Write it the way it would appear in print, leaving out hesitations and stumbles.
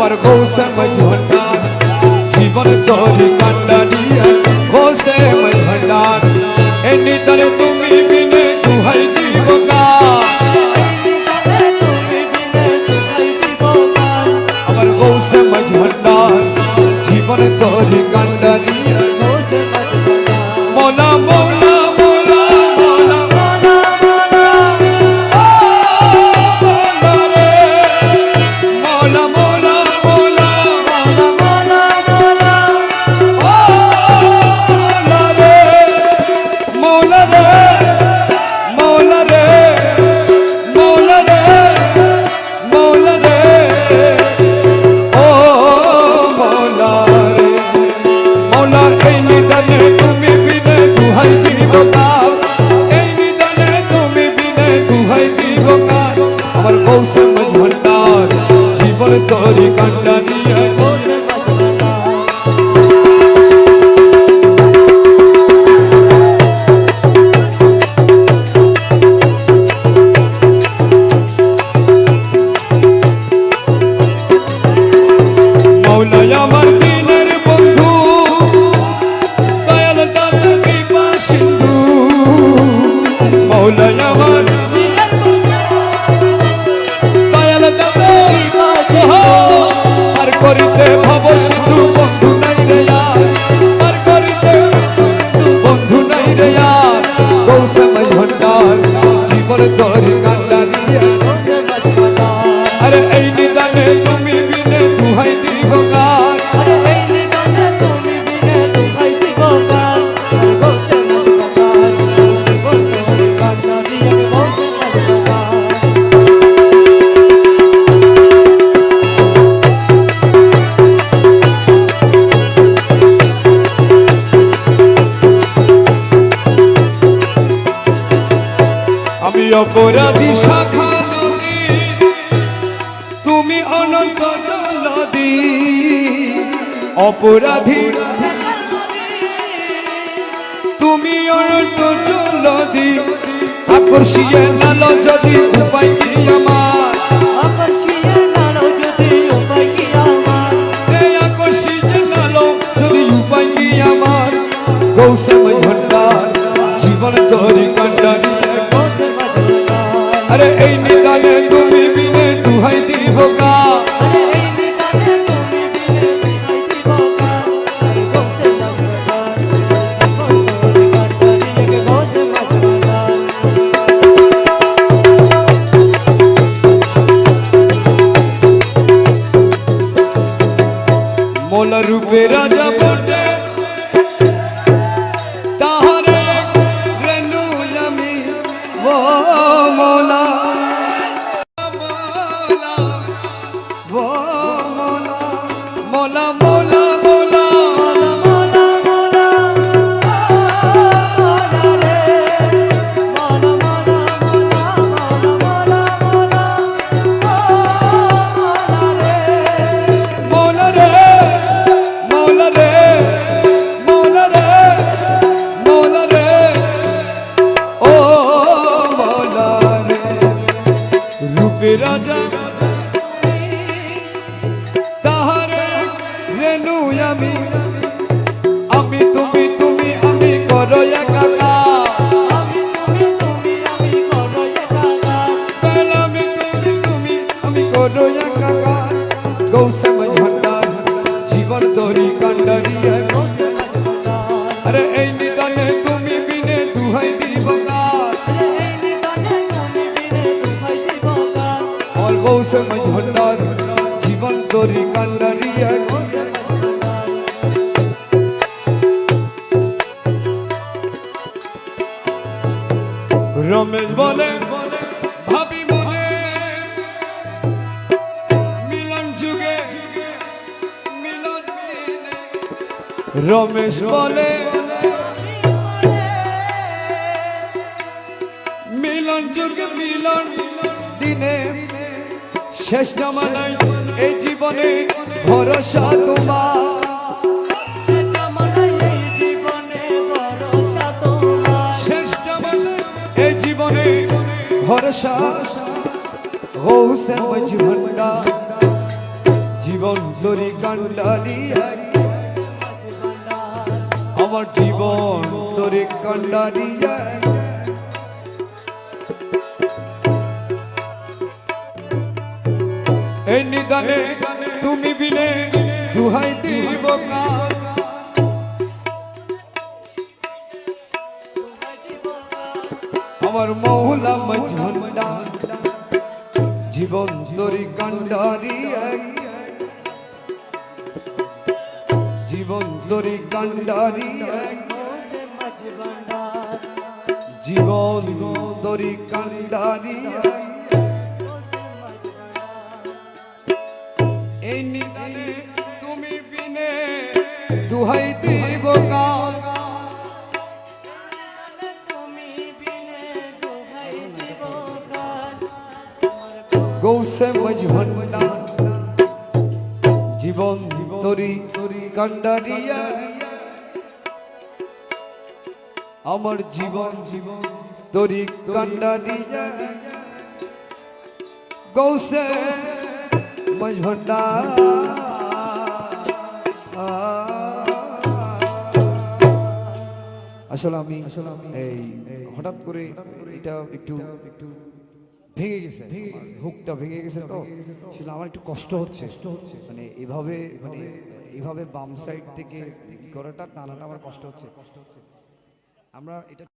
আমার গৌসে মজভান্ডার জীবন তোরি কান্ডারি গৌসে মজভান্ডার এনি তরে তুমি বিনে দুহাই দিব আমার গৌসে মজভান্ডার জীবন তোরি কান্ডারি মোলা মোলা মোলা মোলা জীবন তোরি কান্ডারি মৌলাই আমার দিনের বন্ধু দয়াল দাতা কৃপা সিন্ধু মৌলাই আমার আর করিতে ভব সিন্ধু বন্ধু নাই রে আর করিতে বন্ধু নাই রে গৌসে মজভান্ডার জীবন তোরি কান্ডারি আরে এই নিদানে তুমি বিনে দুহাই দিব গান আমি অপরাধী শাখা নদী তুমি অনন্ত নদী অপরাধী তুমি অনন্ত নদী আকর্ষিয়ে নালো যদি উপায় কি আমার আকর্ষিয়ে নালো যদি উপায় কি আমার আকর্ষিয়ে নালো যদি উপায় কি আমার গৌসে মজভান্ডার জীবন তোরি কান্ডারি আরে এই নিদানে তুমি বিনে দুহাই দিব গা মোলা রূপে রাজা বটে তাহারে রেনু আমি ও মোলা মোলা মোলা মোলা রাজা তাহারে রেনু আমি আমি তুমি তুমি আমি করো একাকা আমি তুমি আমি করো একাকা গৌসে মজভান্ডার জীবন তোরি কান্ডারি আরে এই নিদানে তুমি বিনে দুহাই দিব গৌসে মজভান্ডার জীবন তোরি কান্ডারি রমেশ বলে ভাবি মনে মিলন যুগে মিলন রমেশ বলে মিলন যুগে মিলন দিনে শেষ জামানায় এই জীবনে ভরসা তোমার শেষ জামানায় এই জীবনে ভরসা গৌসে মজভান্ডার জীবন তরি কান্ডারি আমার জীবন তরি কান্ডারি এই নিদানে তুমি বিনে দুহাই দিব কার আমার মৌলা মঝন্ডা জীবন তরি কান্ডারি জীবন তরি কান্ডারি জীবন তরি কান্ডারি এই নিদানে তুমি বিনে দুহাই দিব কার গৌসে মঝন্ডা জীবন তরি কান্ডারিয়া আমার জীবন তরি কান্ডারিয়া গৌসে মঝন্ডা আসলে আমি এই হঠাৎ করে এটা একটু ভেঙে গেছে হুকটা ভেঙে গেছে তো সেটা আমার একটু কষ্ট হচ্ছে মানে এভাবে বাম সাইড থেকে করাটা টানাটা আমার কষ্ট হচ্ছে আমরা এটা